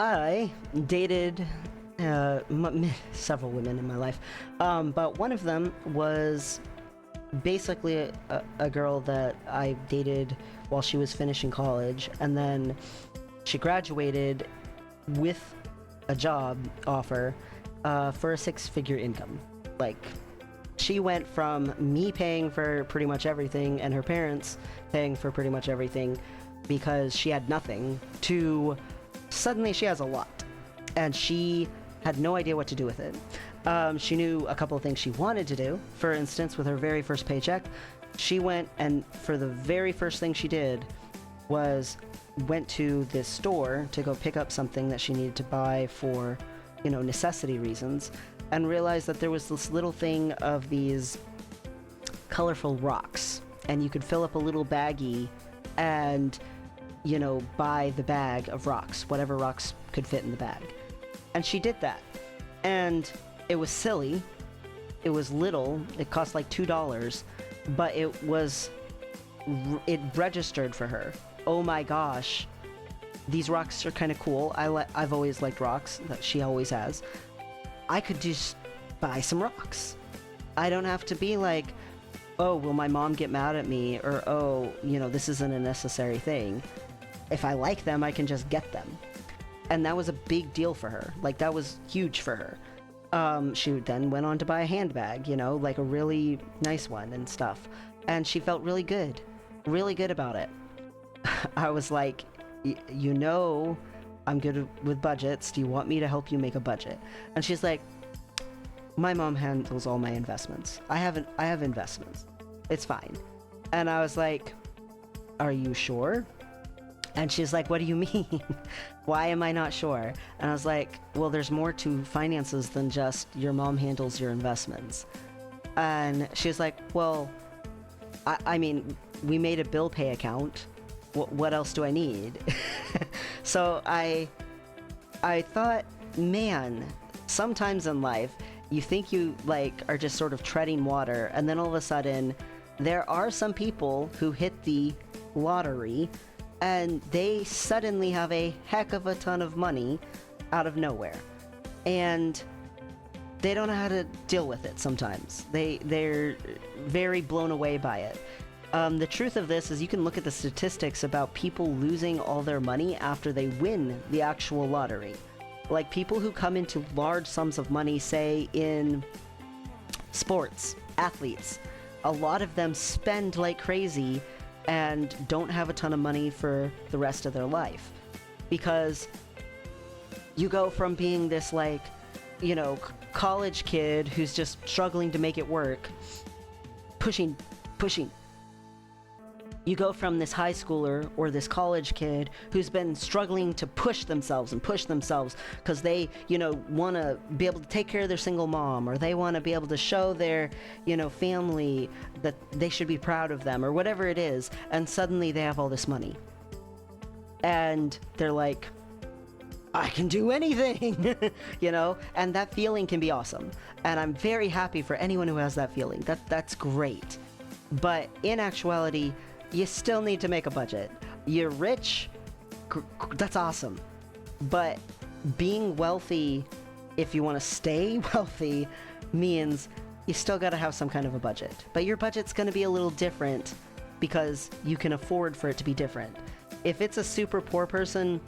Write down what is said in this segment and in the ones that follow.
I dated several women in my life, but one of them was basically a girl that I dated while she was finishing college, and then she graduated with a job offer for a six-figure income. Like, she went from me paying for pretty much everything and her parents paying for pretty much everything because she had nothing to suddenly she has a lot, and she had no idea what to do with it. She knew a couple of things she wanted to do. For instance, with her very first paycheck, she went and for the very first thing she did was went to this store to go pick up something that she needed to buy for, necessity reasons, and realized that there was this little thing of these colorful rocks, and you could fill up a little baggie and, buy the bag of rocks, whatever rocks could fit in the bag. And she did that. And it was silly. It was little. It cost like $2, but it registered for her. Oh my gosh, these rocks are kind of cool. I've always liked rocks, that she always has. I could just buy some rocks. I don't have to be like, oh, will my mom get mad at me? Or, oh, this isn't a necessary thing. If I like them, I can just get them. And that was a big deal for her. Like, that was huge for her. She then went on to buy a handbag, like a really nice one and stuff. And she felt really good about it. I was like, I'm good with budgets. Do you want me to help you make a budget? And she's like, my mom handles all my investments. I have investments. It's fine. And I was like, are you sure? And she's like, what do you mean? Why am I not sure? And I was like, well, there's more to finances than just your mom handles your investments. And she's like, well, I mean, we made a bill pay account. What else do I need? So I thought, man, sometimes in life, you think you are just sort of treading water, and then all of a sudden, there are some people who hit the lottery and they suddenly have a heck of a ton of money out of nowhere. And they don't know how to deal with it sometimes. They're very blown away by it. The truth of this is you can look at the statistics about people losing all their money after they win the actual lottery. Like people who come into large sums of money, say in sports, athletes, a lot of them spend like crazy and don't have a ton of money for the rest of their life. Because you go from being this college kid who's just struggling to make it work, pushing. You go from this high schooler or this college kid who's been struggling to push themselves because they, want to be able to take care of their single mom, or they want to be able to show their, family that they should be proud of them, or whatever it is. And suddenly they have all this money. And they're like, I can do anything, and that feeling can be awesome. And I'm very happy for anyone who has that feeling. That's great. But in actuality, you still need to make a budget. You're rich, that's awesome. But being wealthy, if you want to stay wealthy, means you still got to have some kind of a budget. But your budget's going to be a little different because you can afford for it to be different. If it's a super poor person,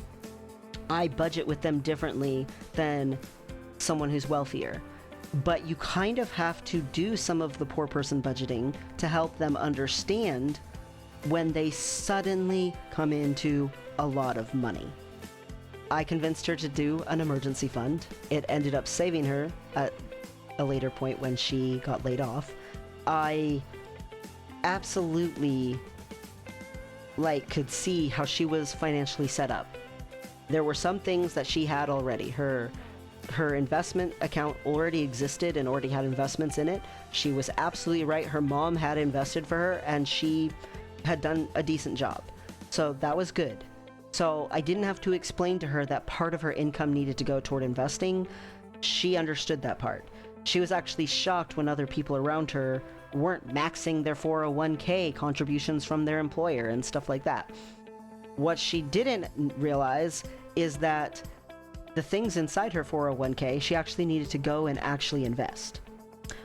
I budget with them differently than someone who's wealthier. But you kind of have to do some of the poor person budgeting to help them understand when they suddenly come into a lot of money. I convinced her to do an emergency fund. It ended up saving her at a later point when she got laid off. I absolutely could see how she was financially set up. There were some things that she had already. Her investment account already existed and already had investments in it. She was absolutely right. Her mom had invested for her and she had done a decent job. So that was good. So I didn't have to explain to her that part of her income needed to go toward investing. She understood that part. She was actually shocked when other people around her weren't maxing their 401k contributions from their employer and stuff like that. What she didn't realize is that the things inside her 401k, she actually needed to go and actually invest.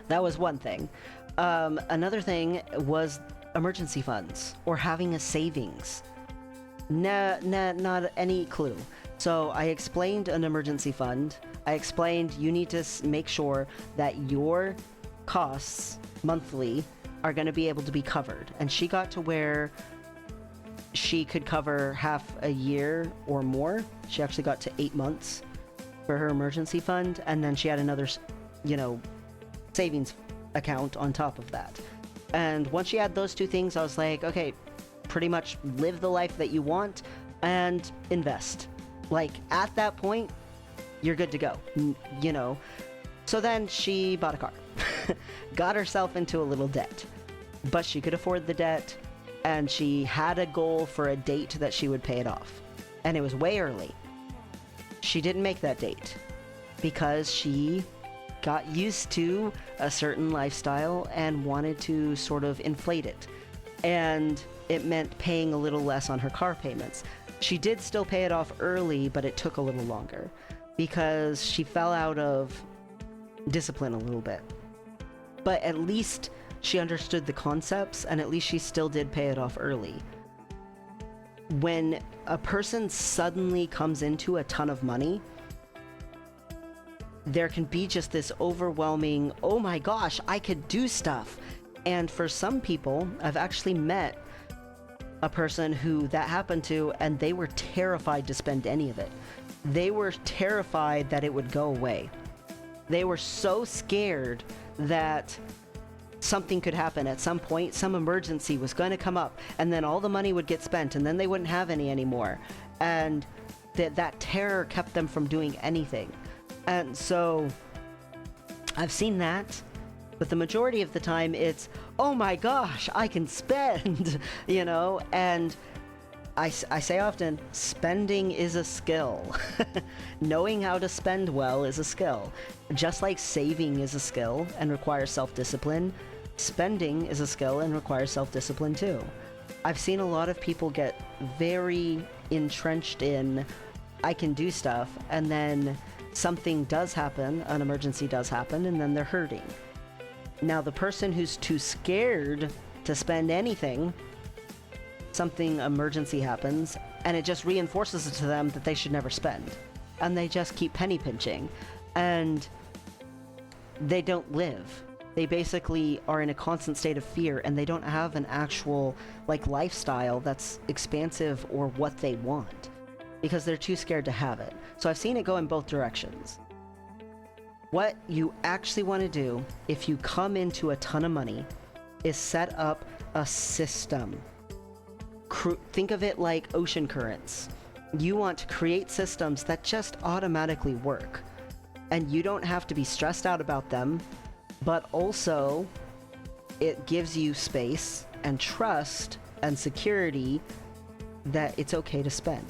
That was one thing. Another thing was emergency funds or having a savings. Not any clue. So I explained an emergency fund. I explained you need to make sure that your costs monthly are going to be able to be covered. And she got to where she could cover half a year or more. She actually got to 8 months for her emergency fund. And then she had another, savings account on top of that. And once she had those two things, I was like, okay, pretty much live the life that you want and invest. Like, at that point, you're good to go, So then she bought a car, got herself into a little debt, but she could afford the debt, and she had a goal for a date that she would pay it off. And it was way early. She didn't make that date because she got used to a certain lifestyle and wanted to sort of inflate it. And it meant paying a little less on her car payments. She did still pay it off early, but it took a little longer because she fell out of discipline a little bit. But at least she understood the concepts, and at least she still did pay it off early. When a person suddenly comes into a ton of money, there can be just this overwhelming, oh my gosh, I could do stuff. And for some people, I've actually met a person who that happened to, and they were terrified to spend any of it. They were terrified that it would go away. They were so scared that something could happen at some point, some emergency was going to come up, and then all the money would get spent, and then they wouldn't have any anymore. And that terror kept them from doing anything. And so I've seen that. But the majority of the time it's, oh my gosh, I can spend, and I say often, spending is a skill. Knowing how to spend well is a skill. Just like saving is a skill and requires self-discipline, spending is a skill and requires self-discipline too. I've seen a lot of people get very entrenched in, I can do stuff, and then something does happen, an emergency does happen, and then they're hurting. Now, the person who's too scared to spend anything, something emergency happens, and it just reinforces it to them that they should never spend. And they just keep penny pinching. And they don't live. They basically are in a constant state of fear, and they don't have an actual, lifestyle that's expansive or what they want. Because they're too scared to have it. So I've seen it go in both directions. What you actually want to do if you come into a ton of money is set up a system. Think of it like ocean currents. You want to create systems that just automatically work. And you don't have to be stressed out about them, but also it gives you space and trust and security that it's okay to spend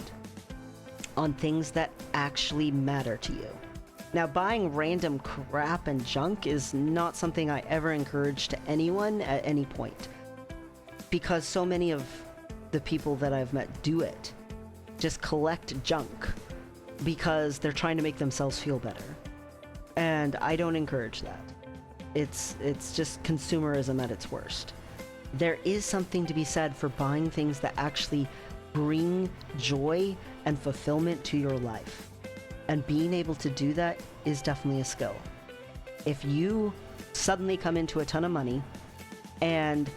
on things that actually matter to you. Now, buying random crap and junk is not something I ever encourage to anyone at any point, because so many of the people that I've met do it. Just collect junk because they're trying to make themselves feel better. And I don't encourage that. It's just consumerism at its worst. There is something to be said for buying things that actually bring joy and fulfillment to your life. And being able to do that is definitely a skill. If you suddenly come into a ton of money, and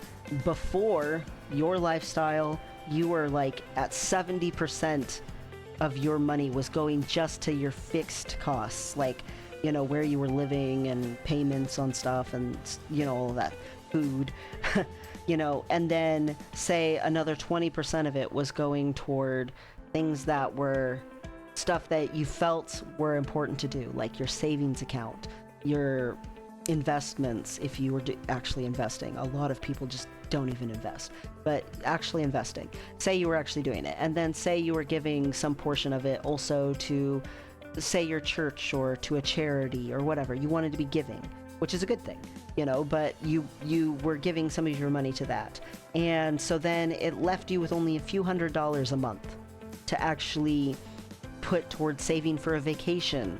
before your lifestyle, you were at 70% of your money was going just to your fixed costs, where you were living and payments on stuff and, all that food, and then say another 20% of it was going toward things that were stuff that you felt were important to do, like your savings account, your investments, if you were actually investing. A lot of people just don't even invest, but actually investing. Say you were actually doing it, and then say you were giving some portion of it also to, say, your church or to a charity or whatever. You wanted to be giving, which is a good thing, but you were giving some of your money to that. And so then it left you with only a few $100s a month to actually put towards saving for a vacation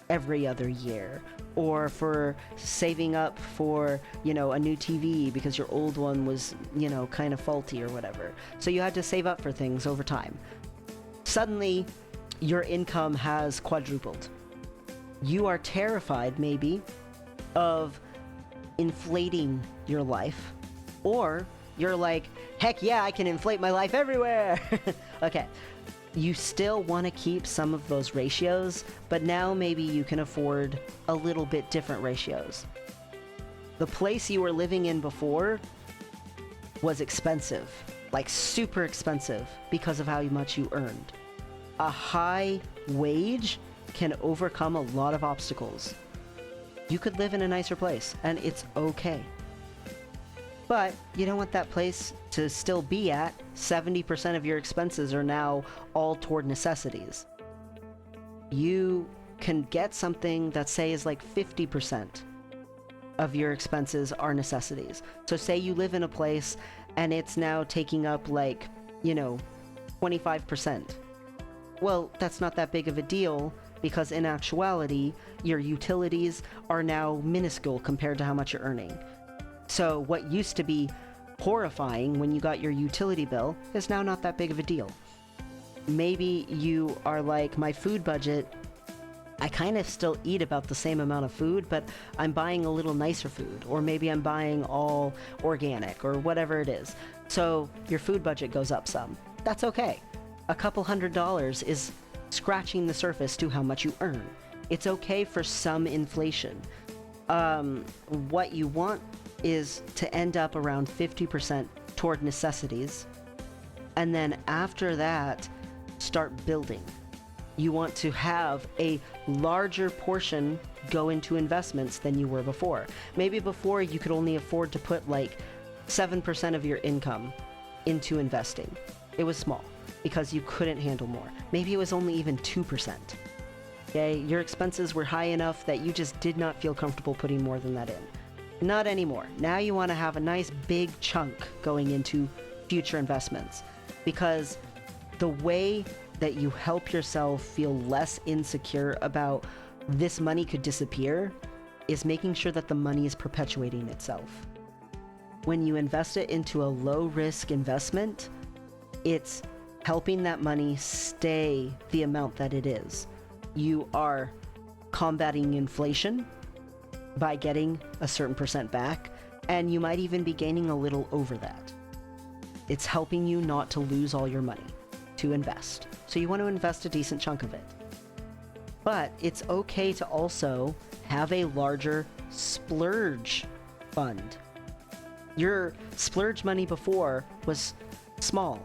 every other year, or for saving up for, you know, a new TV because your old one was, you know, kind of faulty or whatever. So you had to save up for things over time. Suddenly, your income has quadrupled. You are terrified, maybe, of inflating your life, or you're like, heck yeah, I can inflate my life everywhere. Okay. You still want to keep some of those ratios, but now maybe you can afford a little bit different ratios. The place you were living in before was expensive, like super expensive, because of how much you earned. A high wage can overcome a lot of obstacles. You could live in a nicer place, and it's okay. But you don't want that place to still be at 70% of your expenses are now all toward necessities. You can get something that, say, is like 50% of your expenses are necessities. So say you live in a place and it's now taking up like, you know, 25%. Well, that's not that big of a deal, because in actuality, your utilities are now minuscule compared to how much you're earning. So what used to be horrifying when you got your utility bill is now not that big of a deal. Maybe you are like, my food budget, I kind of still eat about the same amount of food, but I'm buying a little nicer food, or maybe I'm buying all organic, or whatever it is. So your food budget goes up some. That's okay. A couple $100s is scratching the surface to how much you earn. It's okay for some inflation. What you want is to end up around 50% toward necessities, and then after that, start building. You want to have a larger portion go into investments than you were before. Maybe before you could only afford to put like 7% of your income into investing. It was small because you couldn't handle more. Maybe it was only even 2%. Okay, your expenses were high enough that you just did not feel comfortable putting more than that in. Not anymore. Now you want to have a nice big chunk going into future investments, because the way that you help yourself feel less insecure about this money could disappear is making sure that the money is perpetuating itself. When you invest it into a low-risk investment, it's helping that money stay the amount that it is. You are combating inflation by getting a certain percent back, and you might even be gaining a little over that. It's helping you not to lose all your money to invest. So you want to invest a decent chunk of it. But it's okay to also have a larger splurge fund. Your splurge money before was small.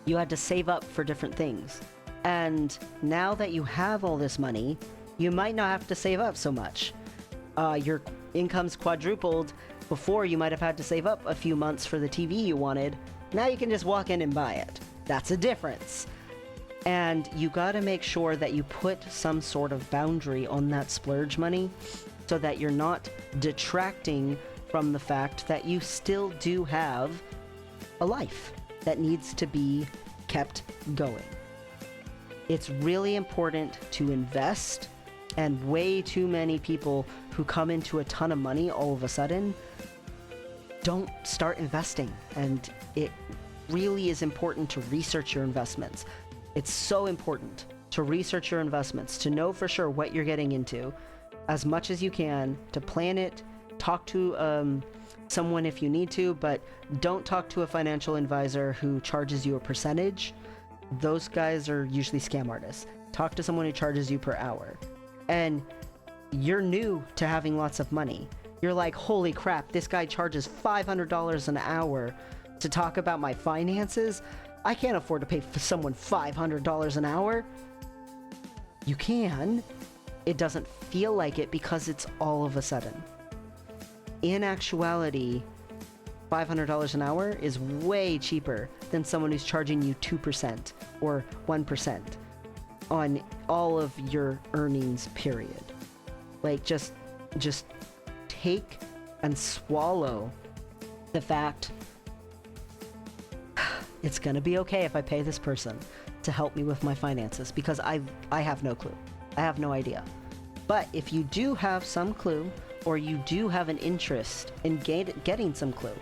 You had to save up for different things. And now that you have all this money, you might not have to save up so much. Your income's quadrupled. Before, you might have had to save up a few months for the TV you wanted. Now you can just walk in and buy it. That's a difference. And you gotta make sure that you put some sort of boundary on that splurge money so that you're not detracting from the fact that you still do have a life that needs to be kept going. It's really important to invest, and way too many people who come into a ton of money all of a sudden don't start investing. And it really is important to research your investments. It's so important to research your investments, to know for sure what you're getting into as much as you can, to plan it, talk to someone if you need to, but don't talk to a financial advisor who charges you a percentage. Those guys are usually scam artists. Talk to someone who charges you per hour. And you're new to having lots of money. You're like, holy crap, this guy charges $500 an hour to talk about my finances. I can't afford to pay for someone $500 an hour. You can. It doesn't feel like it because it's all of a sudden. In actuality, $500 an hour is way cheaper than someone who's charging you 2% or 1% on all of your earnings, period. Like, just take and swallow the fact it's gonna be okay if I pay this person to help me with my finances because I have no clue. I have no idea. But if you do have some clue, or you do have an interest in getting some clue,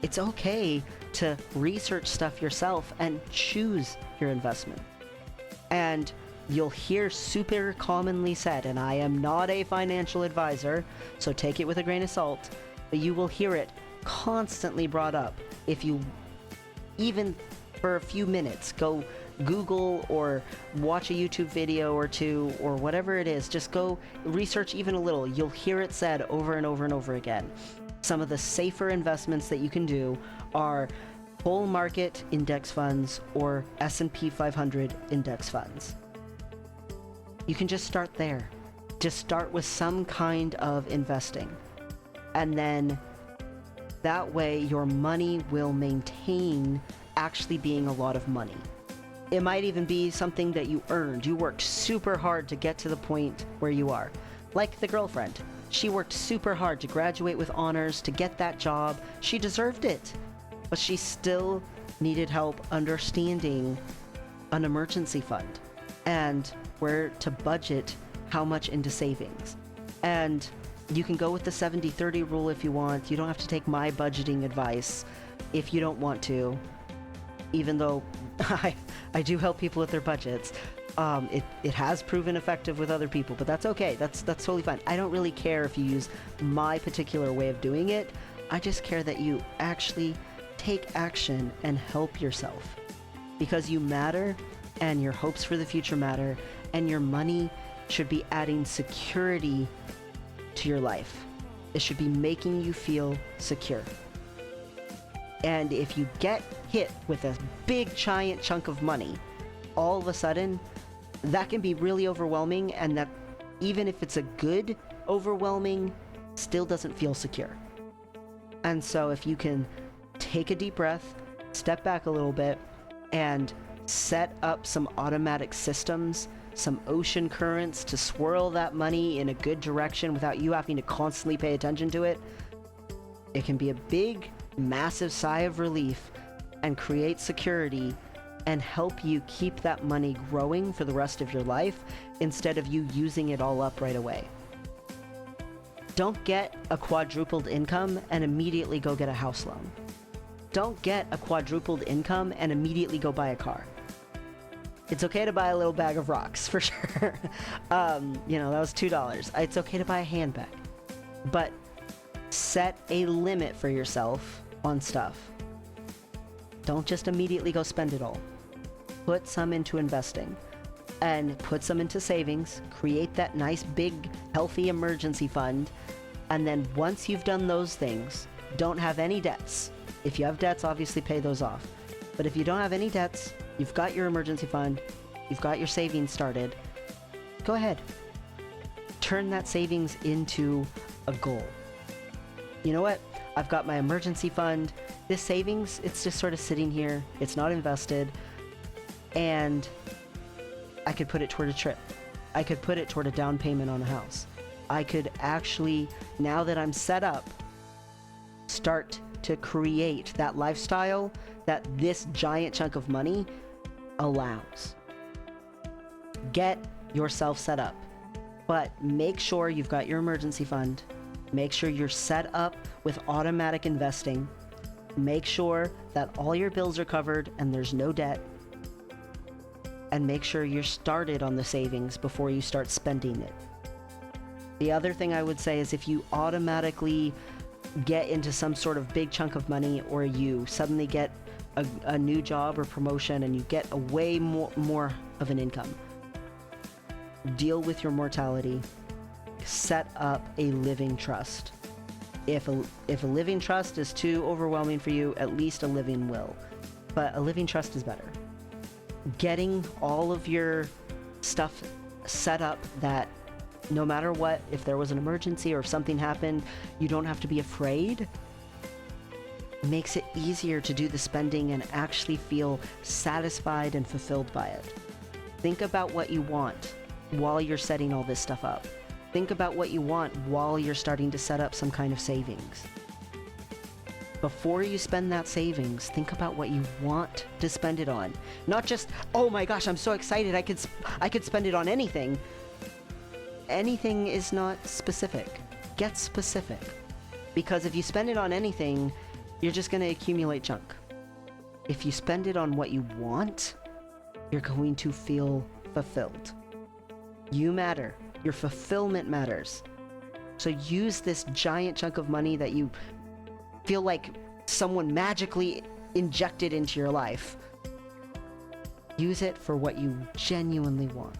it's okay to research stuff yourself and choose your investment. And you'll hear super commonly said, and I am not a financial advisor, so take it with a grain of salt, but you will hear it constantly brought up. If you, even for a few minutes, go Google or watch a YouTube video or two or whatever it is, just go research even a little. You'll hear it said over and over and over again. Some of the safer investments that you can do are bull market index funds or S&P 500 index funds. You can just start there. Just start with some kind of investing. And then that way your money will maintain actually being a lot of money. It might even be something that you earned. You worked super hard to get to the point where you are. Like the girlfriend. She worked super hard to graduate with honors, to get that job. She deserved it. But she still needed help understanding an emergency fund and where to budget how much into savings. And you can go with the 70-30 rule if you want. You don't have to take my budgeting advice if you don't want to. Even though I do help people with their budgets. It has proven effective with other people, but that's okay. That's totally fine. I don't really care if you use my particular way of doing it. I just care that you actually take action and help yourself. Because you matter, and your hopes for the future matter, and your money should be adding security to your life. It should be making you feel secure. And if you get hit with a big giant chunk of money, all of a sudden, that can be really overwhelming, and that even if it's a good overwhelming, still doesn't feel secure. And so if you can take a deep breath, step back a little bit, and set up some automatic systems, some ocean currents to swirl that money in a good direction without you having to constantly pay attention to it, it can be a big, massive sigh of relief and create security and help you keep that money growing for the rest of your life instead of you using it all up right away. Don't get a quadrupled income and immediately go get a house loan. Don't get a quadrupled income and immediately go buy a car. It's okay to buy a little bag of rocks, for sure. That was $2. It's okay to buy a handbag. But set a limit for yourself on stuff. Don't just immediately go spend it all. Put some into investing and put some into savings. Create that nice, big, healthy emergency fund. And then once you've done those things, don't have any debts. If you have debts, obviously pay those off. But if you don't have any debts, you've got your emergency fund, you've got your savings started, go ahead. Turn that savings into a goal. You know what? I've got my emergency fund. This savings, it's just sort of sitting here. It's not invested. And I could put it toward a trip. I could put it toward a down payment on a house. I could actually, now that I'm set up, start to create that lifestyle that this giant chunk of money allows. Get yourself set up, but make sure you've got your emergency fund. Make sure you're set up with automatic investing. Make sure that all your bills are covered and there's no debt. And make sure you're started on the savings before you start spending it. The other thing I would say is if you automatically get into some sort of big chunk of money, or you suddenly get a new job or promotion and you get a way more of an income, deal with your mortality. Set up a living trust. If a living trust is too overwhelming for you, at least a living will. But a living trust is better. Getting all of your stuff set up that no matter what, if there was an emergency or if something happened, you don't have to be afraid, makes it easier to do the spending and actually feel satisfied and fulfilled by it. Think about what you want while you're setting all this stuff up. Think about what you want while you're starting to set up some kind of savings. before you spend that savings, think about what you want to spend it on. Not just, oh my gosh, I'm so excited, I could spend it on anything. Anything is not specific. Get specific. Because if you spend it on anything, you're just going to accumulate junk. If you spend it on what you want, you're going to feel fulfilled. You matter. Your fulfillment matters. So use this giant chunk of money that you feel like someone magically injected into your life. Use it for what you genuinely want.